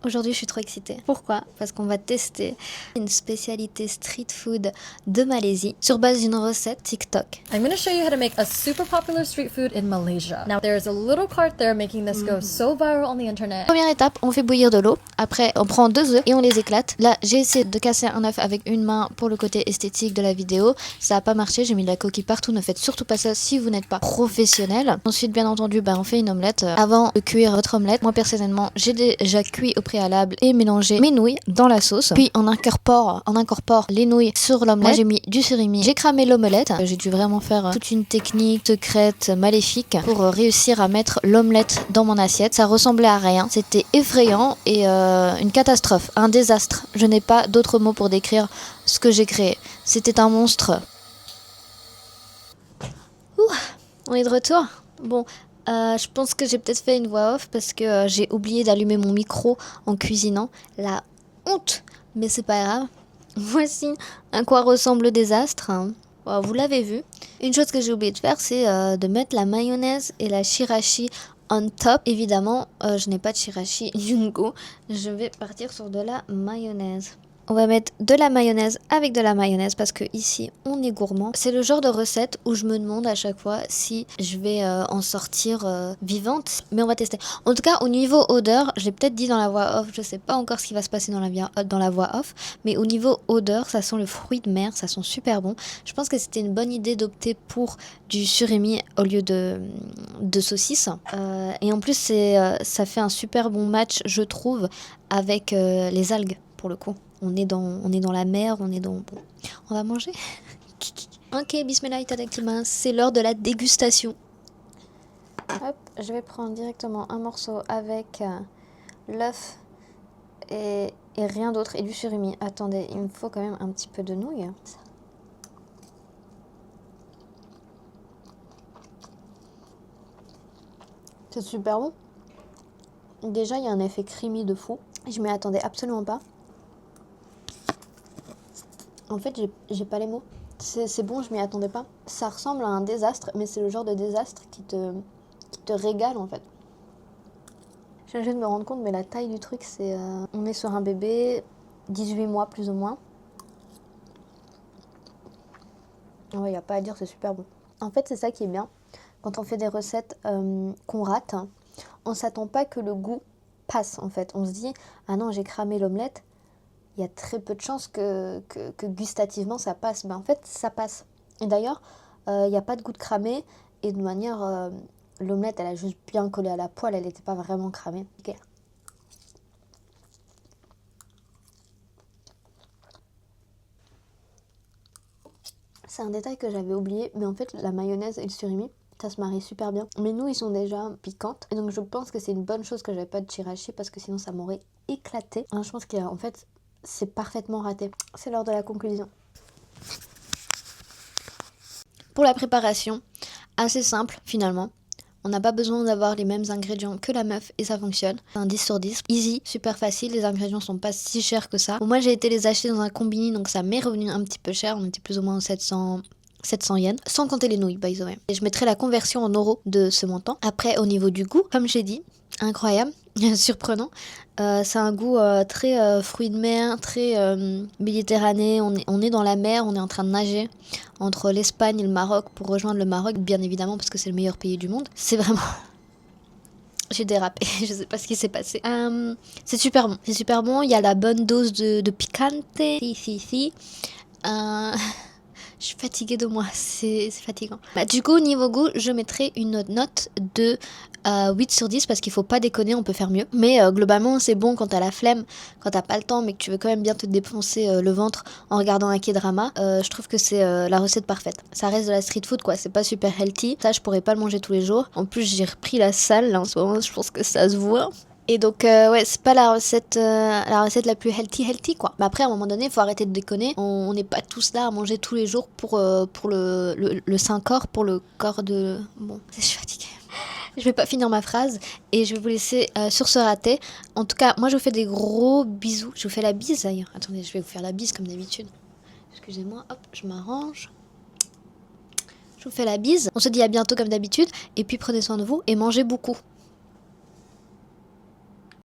Aujourd'hui, je suis trop excitée. Pourquoi? Parce qu'on va tester une spécialité street food de Malaisie sur base d'une recette TikTok. I'm going to show you how to make a super popular street food in Malaysia. Now, there's a little cart there making this go so viral on the internet. Première étape, on fait bouillir de l'eau. Après, on prend 2 œufs et on les éclate. Là, j'ai essayé de casser un œuf avec une main pour le côté esthétique de la vidéo. Ça n'a pas marché, j'ai mis de la coquille partout. Ne faites surtout pas ça si vous n'êtes pas professionnel. Ensuite, bien entendu, on fait une omelette. Avant de cuire votre omelette, moi personnellement, j'ai déjà cuit au préalable et mélangé mes nouilles dans la sauce. Puis on incorpore les nouilles sur l'omelette. Moi, j'ai mis du surimi. J'ai cramé l'omelette. J'ai dû vraiment faire toute une technique secrète, maléfique pour réussir à mettre l'omelette dans mon assiette. Ça ressemblait à rien. C'était effrayant et une catastrophe, un désastre. Je n'ai pas d'autres mots pour décrire ce que j'ai créé. C'était un monstre. Ouh, on est de retour. Bon, je pense que j'ai peut-être fait une voix off parce que j'ai oublié d'allumer mon micro en cuisinant. La honte, mais c'est pas grave. Voici à quoi ressemble le désastre. Bon, vous l'avez vu. Une chose que j'ai oublié de faire, c'est de mettre la mayonnaise et la shirashi on top. Évidemment, je n'ai pas de shirashi Yungo. Je vais partir sur de la mayonnaise. On va mettre de la mayonnaise avec de la mayonnaise parce que ici on est gourmand. C'est le genre de recette où je me demande à chaque fois si je vais en sortir vivante. Mais on va tester. En tout cas au niveau odeur, je l'ai peut-être dit dans la voix off, je sais pas encore ce qui va se passer dans la voix off. Mais au niveau odeur, ça sent le fruit de mer, ça sent super bon. Je pense que c'était une bonne idée d'opter pour du surimi au lieu de saucisse. Et en plus ça fait un super bon match je trouve avec les algues pour le coup. On est dans la mer, on est dans... Bon, on va manger. Ok, bismillah itadakimasu, c'est l'heure de la dégustation. Hop, je vais prendre directement un morceau avec l'œuf et rien d'autre, et du surimi. Attendez, il me faut quand même un petit peu de nouilles. C'est super bon. Déjà, il y a un effet creamy de fou. Je m'y attendais absolument pas. En fait, j'ai pas les mots. C'est bon, je m'y attendais pas. Ça ressemble à un désastre, mais c'est le genre de désastre qui te régale en fait. Je viens de me rendre compte, mais la taille du truc, c'est... on est sur un bébé, 18 mois plus ou moins. Ouais, y a pas à dire, c'est super bon. En fait, c'est ça qui est bien. Quand on fait des recettes qu'on rate, on s'attend pas que le goût passe en fait. On se dit, ah non, j'ai cramé l'omelette. Il y a très peu de chances que gustativement ça passe. Ben en fait, ça passe. Et d'ailleurs, il n'y a pas de goût de cramé. Et de manière, l'omelette, elle a juste bien collé à la poêle. Elle n'était pas vraiment cramée. Okay. C'est un détail que j'avais oublié. Mais en fait, la mayonnaise et le surimi, ça se marie super bien. Mes nouilles sont déjà piquantes. Et donc, je pense que c'est une bonne chose que j'avais pas de chirashi. Parce que sinon, ça m'aurait éclaté. Alors, je pense qu'en fait... c'est parfaitement raté. C'est l'heure de la conclusion. Pour la préparation, assez simple finalement. On n'a pas besoin d'avoir les mêmes ingrédients que la meuf et ça fonctionne. Un 10 sur 10. Easy, super facile, les ingrédients sont pas si chers que ça. Bon, moi j'ai été les acheter dans un combini donc ça m'est revenu un petit peu cher. On était plus ou moins aux 700 yens, sans compter les nouilles, by the way. Et je mettrai la conversion en euros de ce montant. Après, au niveau du goût, comme j'ai dit, incroyable, surprenant. C'est un goût très fruits de mer, très méditerranéen. On est dans la mer, on est en train de nager entre l'Espagne et le Maroc pour rejoindre le Maroc, bien évidemment, parce que c'est le meilleur pays du monde. C'est vraiment... J'ai dérapé, je sais pas ce qui s'est passé. C'est super bon, c'est super bon. Il y a la bonne dose de picante. Si. Je suis fatiguée de moi, c'est fatigant. Bah, du coup, niveau goût, je mettrai une note de 8 sur 10 parce qu'il faut pas déconner, on peut faire mieux. Mais globalement, c'est bon quand t'as la flemme, quand t'as pas le temps, mais que tu veux quand même bien te défoncer le ventre en regardant un K-drama. Je trouve que c'est la recette parfaite. Ça reste de la street food, quoi. C'est pas super healthy. Ça, je pourrais pas le manger tous les jours. En plus, j'ai repris la salle là, en ce moment, je pense que ça se voit. Et donc, ouais, c'est pas la recette la plus healthy, quoi. Mais après, à un moment donné, il faut arrêter de déconner. On n'est pas tous là à manger tous les jours pour le sain corps, pour le corps de... Bon, je suis fatiguée. Je vais pas finir ma phrase et je vais vous laisser sur ce raté. En tout cas, moi, je vous fais des gros bisous. Je vous fais la bise, d'ailleurs. Attendez, je vais vous faire la bise comme d'habitude. Excusez-moi, hop, je m'arrange. Je vous fais la bise. On se dit à bientôt comme d'habitude. Et puis, prenez soin de vous et mangez beaucoup.